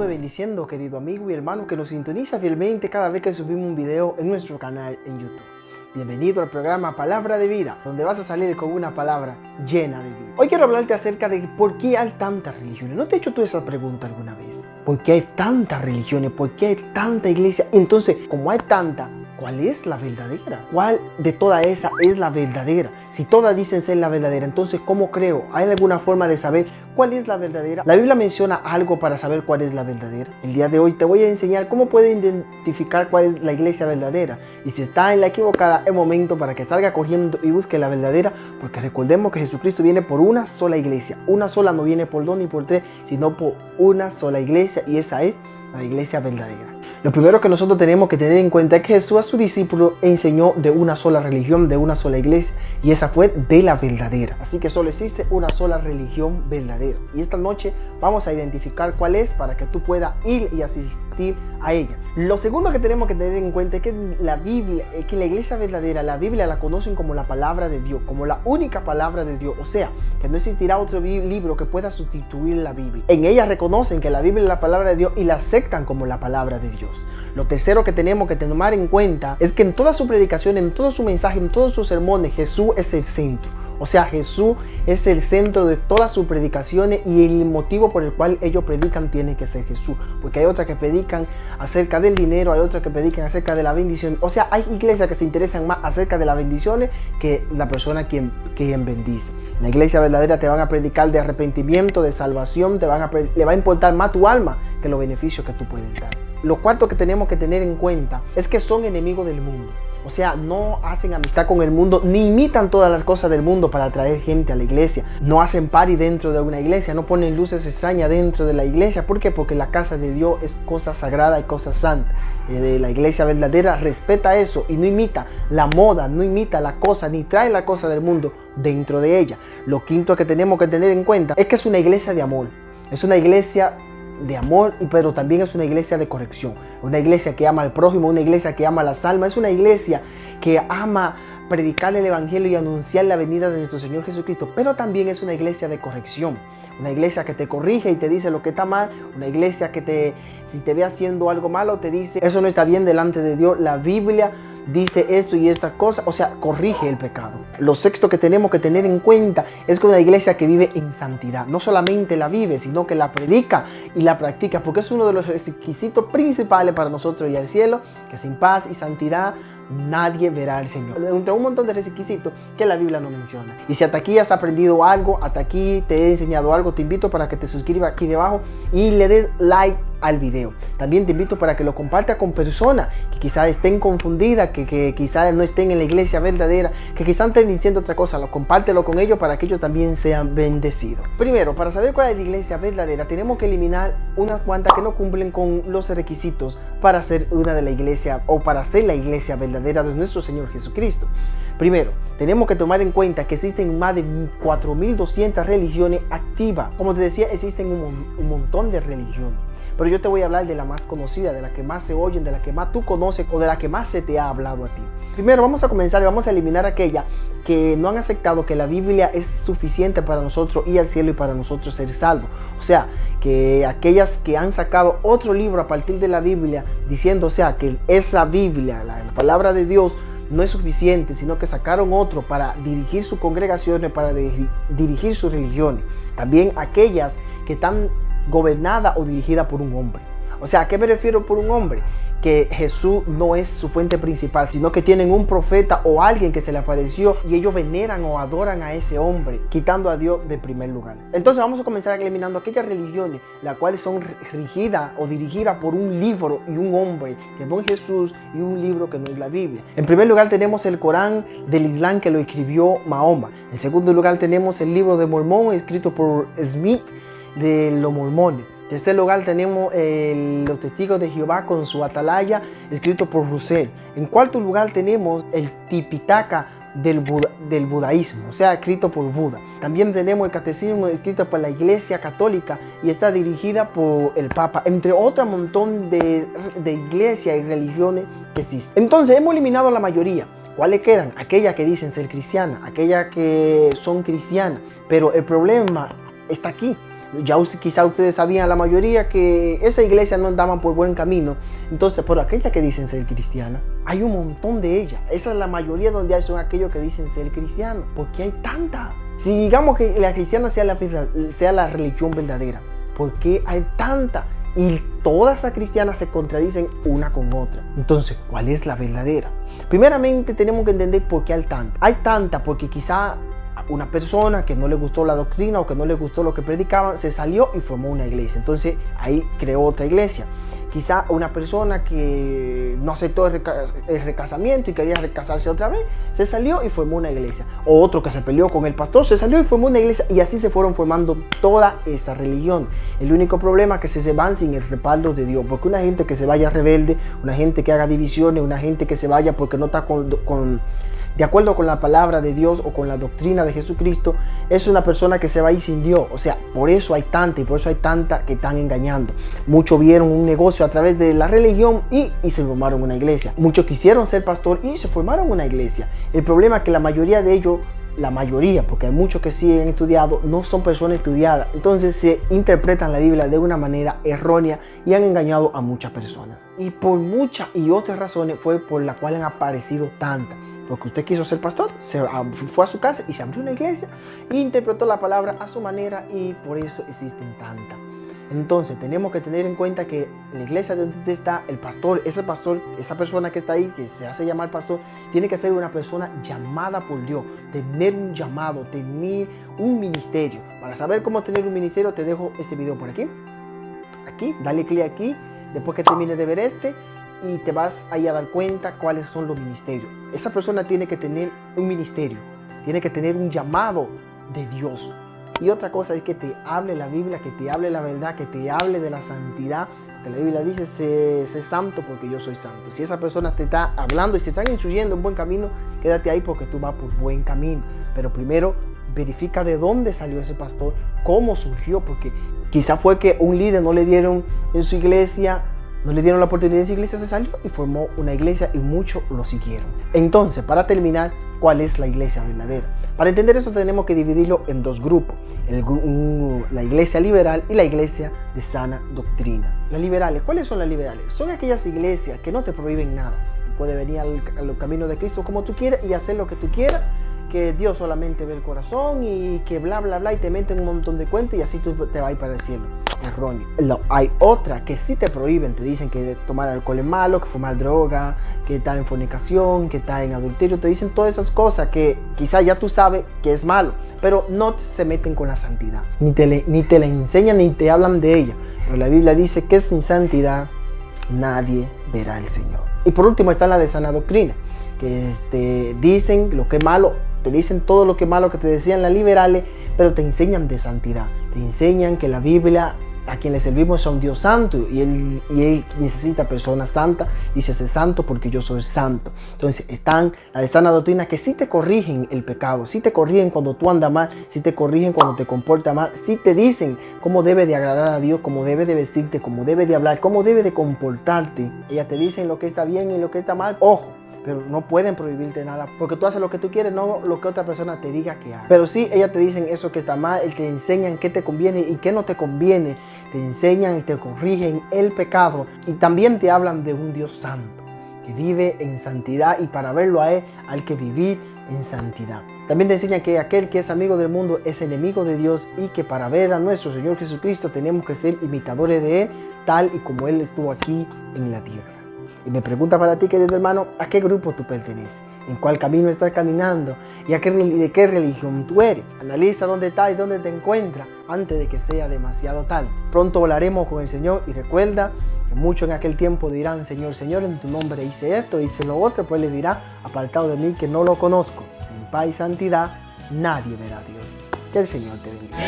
continúe bendiciendo, querido amigo y hermano que nos sintoniza fielmente cada vez que subimos un video en nuestro canal en YouTube. Bienvenido al programa Palabra de Vida, donde vas a salir con una palabra llena de vida. Hoy quiero hablarte acerca de por qué hay tantas religiones. ¿No te has hecho tú esa pregunta alguna vez? ¿Por qué hay tantas religiones? ¿Por qué hay tanta iglesia? Entonces, como hay tanta, ¿cuál es la verdadera? ¿Cuál de todas esas es la verdadera? Si todas dicen ser la verdadera, entonces ¿cómo creo? ¿Hay alguna forma de saber cuál es la verdadera? La Biblia menciona algo para saber cuál es la verdadera. El día de hoy te voy a enseñar cómo puedes identificar cuál es la iglesia verdadera. Y si está en la equivocada, es momento para que salga corriendo y busque la verdadera, porque recordemos que Jesucristo viene por una sola iglesia. Una sola, no viene por dos ni por tres, sino por una sola iglesia, y esa es la iglesia verdadera. Lo primero que nosotros tenemos que tener en cuenta es que Jesús a sus discípulos enseñó de una sola religión, de una sola iglesia, y esa fue de la verdadera. Así que solo existe una sola religión verdadera. Y esta noche vamos a identificar cuál es para que tú puedas ir y asistir a ella. Lo segundo que tenemos que tener en cuenta es que la Biblia, que la iglesia verdadera, la Biblia la conocen como la palabra de Dios, como la única palabra de Dios. O sea, que no existirá otro libro que pueda sustituir la Biblia. En ella reconocen que la Biblia es la palabra de Dios y la aceptan como la palabra de Dios. Lo tercero que tenemos que tomar en cuenta es que en toda su predicación, en todo su mensaje, en todos sus sermones, Jesús es el centro. O sea, Jesús es el centro de todas sus predicaciones, y el motivo por el cual ellos predican tiene que ser Jesús. Porque hay otras que predican acerca del dinero, hay otras que predican acerca de la bendición. O sea, hay iglesias que se interesan más acerca de las bendiciones que la persona quien bendice. La iglesia verdadera te van a predicar de arrepentimiento, de salvación, le va a importar más tu alma que los beneficios que tú puedes dar. Lo cuarto que tenemos que tener en cuenta es que son enemigos del mundo. O sea, no hacen amistad con el mundo, ni imitan todas las cosas del mundo para atraer gente a la iglesia. No hacen party dentro de una iglesia, no ponen luces extrañas dentro de la iglesia. ¿Por qué? Porque la casa de Dios es cosa sagrada y cosa santa. La iglesia verdadera respeta eso y no imita la moda, no imita la cosa, ni trae la cosa del mundo dentro de ella. Lo quinto que tenemos que tener en cuenta es que es una iglesia de amor. Es una iglesia de amor, pero también es una iglesia de corrección, una iglesia que ama al prójimo, una iglesia que ama las almas, es una iglesia que ama predicar el evangelio y anunciar la venida de nuestro Señor Jesucristo, pero también es una iglesia de corrección, una iglesia que te corrige y te dice lo que está mal, una iglesia que si te ve haciendo algo malo te dice eso no está bien delante de Dios, la Biblia dice esto y esta cosa, o sea, corrige el pecado. Lo sexto que tenemos que tener en cuenta es que una iglesia que vive en santidad, no solamente la vive, sino que la predica y la practica, porque es uno de los requisitos principales para nosotros ir al cielo, que sin paz y santidad nadie verá al Señor. Entre un montón de requisitos que la Biblia no menciona. Y si hasta aquí has aprendido algo, hasta aquí te he enseñado algo, te invito para que te suscribas aquí debajo y le des like al video. También te invito para que lo compartas con personas que quizás estén confundidas, que quizás no estén en la iglesia verdadera, que quizás estén diciendo otra cosa. Compártelo con ellos para que ellos también sean bendecidos. Primero, para saber cuál es la iglesia verdadera, tenemos que eliminar unas cuantas que no cumplen con los requisitos para ser una de la iglesia o para ser la iglesia verdadera de nuestro Señor Jesucristo. Primero, tenemos que tomar en cuenta que existen más de 4.200 religiones activas. Como te decía, existen un montón de religiones. Pero yo te voy a hablar de la más conocida, de la que más se oyen, de la que más tú conoces o de la que más se te ha hablado a ti. Primero vamos a comenzar y vamos a eliminar aquella que no han aceptado que la Biblia es suficiente para nosotros ir al cielo y para nosotros ser salvos. O sea, que aquellas que han sacado otro libro a partir de la Biblia diciendo, o sea, que esa Biblia, la palabra de Dios, no es suficiente, sino que sacaron otro para dirigir sus congregaciones, para dirigir sus religiones. También aquellas que están gobernadas o dirigidas por un hombre. O sea, ¿a qué me refiero por un hombre? Que Jesús no es su fuente principal, sino que tienen un profeta o alguien que se le apareció y ellos veneran o adoran a ese hombre, quitando a Dios de primer lugar. Entonces vamos a comenzar eliminando aquellas religiones las cuales son regidas o dirigidas por un libro y un hombre que no es Jesús, y un libro que no es la Biblia. En primer lugar tenemos el Corán del Islam, que lo escribió Mahoma. En segundo lugar tenemos el libro de Mormón, escrito por Smith de los mormones. En tercer lugar tenemos los testigos de Jehová con su atalaya, escrito por Russell. En cuarto lugar tenemos el Tipitaka del budaísmo, o sea, escrito por Buda. También tenemos el catecismo escrito por la Iglesia Católica y está dirigida por el Papa, entre otro montón de iglesias y religiones que existen. Entonces hemos eliminado la mayoría. ¿Cuáles quedan? Aquellas que dicen ser cristianas, aquellas que son cristianas, pero el problema está aquí. Quizá ustedes sabían, la mayoría, que esa iglesia no andaban por buen camino. Entonces, por aquella que dicen ser cristiana, hay un montón de ellas. Esa es la mayoría donde hay, son aquellos que dicen ser cristianos. ¿Por qué hay tanta? Si digamos que la cristiana sea la religión verdadera, ¿por qué hay tanta? Y todas las cristianas se contradicen una con otra. Entonces, ¿cuál es la verdadera? Primeramente tenemos que entender por qué hay tanta. Hay tanta porque quizá una persona que no le gustó la doctrina o que no le gustó lo que predicaban, se salió y formó una iglesia. Entonces ahí creó otra iglesia. Quizá una persona que no aceptó el recasamiento y quería recasarse otra vez, se salió y formó una iglesia. O otro que se peleó con el pastor, se salió y formó una iglesia. Y así se fueron formando toda esa religión. El único problema es que se van sin el respaldo de Dios. Porque una gente que se vaya rebelde, una gente que haga divisiones, una gente que se vaya porque no está de acuerdo con la palabra de Dios o con la doctrina de Jesucristo, es una persona que se va a ir sin Dios. O sea, por eso hay tanta y por eso hay tanta que están engañando. Muchos vieron un negocio a través de la religión y se formaron una iglesia. Muchos quisieron ser pastor y se formaron una iglesia. El problema es que la mayoría de ellos, porque hay muchos que sí han estudiado, no son personas estudiadas. Entonces se interpretan la Biblia de una manera errónea y han engañado a muchas personas. Y por muchas y otras razones fue por la cual han aparecido tantas. Porque usted quiso ser pastor, fue a su casa y se abrió una iglesia e interpretó la palabra a su manera, y por eso existen tantas. Entonces tenemos que tener en cuenta que la iglesia donde usted está, el pastor, esa persona que está ahí, que se hace llamar pastor, tiene que ser una persona llamada por Dios, tener un llamado, tener un ministerio. Para saber cómo tener un ministerio, te dejo este video por aquí. Aquí, dale clic aquí, después que termines de ver y te vas ahí a dar cuenta cuáles son los ministerios. Esa persona tiene que tener un ministerio, tiene que tener un llamado de Dios. Y otra cosa es que te hable la Biblia, que te hable la verdad, que te hable de la santidad. Que la Biblia dice, sé santo porque yo soy santo. Si esa persona te está hablando y se están instruyendo en buen camino, quédate ahí porque tú vas por buen camino. Pero primero verifica de dónde salió ese pastor, cómo surgió, porque quizá fue que un líder no le dieron en su iglesia, no le dieron la oportunidad en su iglesia, se salió y formó una iglesia y muchos lo siguieron. Entonces, para terminar, ¿cuál es la iglesia verdadera? Para entender eso tenemos que dividirlo en dos grupos. La iglesia liberal y la iglesia de sana doctrina. Las liberales, ¿cuáles son las liberales? Son aquellas iglesias que no te prohíben nada. Tú puedes venir al camino de Cristo como tú quieras y hacer lo que tú quieras, que Dios solamente ve el corazón y que bla bla bla y te meten un montón de cuentos y así tú te vas a ir para el cielo. Erróneo. Hay otras que sí te prohíben, te dicen que tomar alcohol es malo, que fumar droga, que estar en fornicación, que estar en adulterio, te dicen todas esas cosas que quizá ya tú sabes que es malo, pero no se meten con la santidad, ni te la enseñan ni te hablan de ella. Pero la Biblia dice que sin santidad nadie verá al Señor. Y por último está la de sana doctrina, que te dicen lo que es malo, te dicen todo lo que es malo que te decían las liberales, pero te enseñan de santidad, te enseñan que la Biblia, a quien le servimos, es a un Dios santo y él necesita personas santas. Dice, sé santo porque yo soy santo. Entonces están la de sana doctrina, que sí te corrigen el pecado, sí te corrigen cuando tú andas mal, sí te corrigen cuando te comportas mal, sí te dicen cómo debe de agradar a Dios, cómo debe de vestirte, cómo debe de hablar, cómo debe de comportarte. Ellas te dicen lo que está bien y lo que está mal. Ojo, pero no pueden prohibirte nada, porque tú haces lo que tú quieres, no lo que otra persona te diga que haga. Pero sí, ellas te dicen eso que está mal, te enseñan qué te conviene y qué no te conviene, te enseñan y te corrigen el pecado, y también te hablan de un Dios santo, que vive en santidad, y para verlo a Él hay que vivir en santidad. También te enseñan que aquel que es amigo del mundo es enemigo de Dios, y que para ver a nuestro Señor Jesucristo tenemos que ser imitadores de Él, tal y como Él estuvo aquí en la tierra. Y me pregunta para ti, querido hermano, ¿a qué grupo tú perteneces? ¿En cuál camino estás caminando? ¿Y de qué religión tú eres? Analiza dónde estás y dónde te encuentras antes de que sea demasiado tarde. Pronto hablaremos con el Señor, y recuerda que muchos en aquel tiempo dirán, Señor, Señor, en tu nombre hice esto, hice lo otro. Pues le dirá, apartado de mí que no lo conozco. En paz y santidad nadie verá a Dios. Que el Señor te bendiga.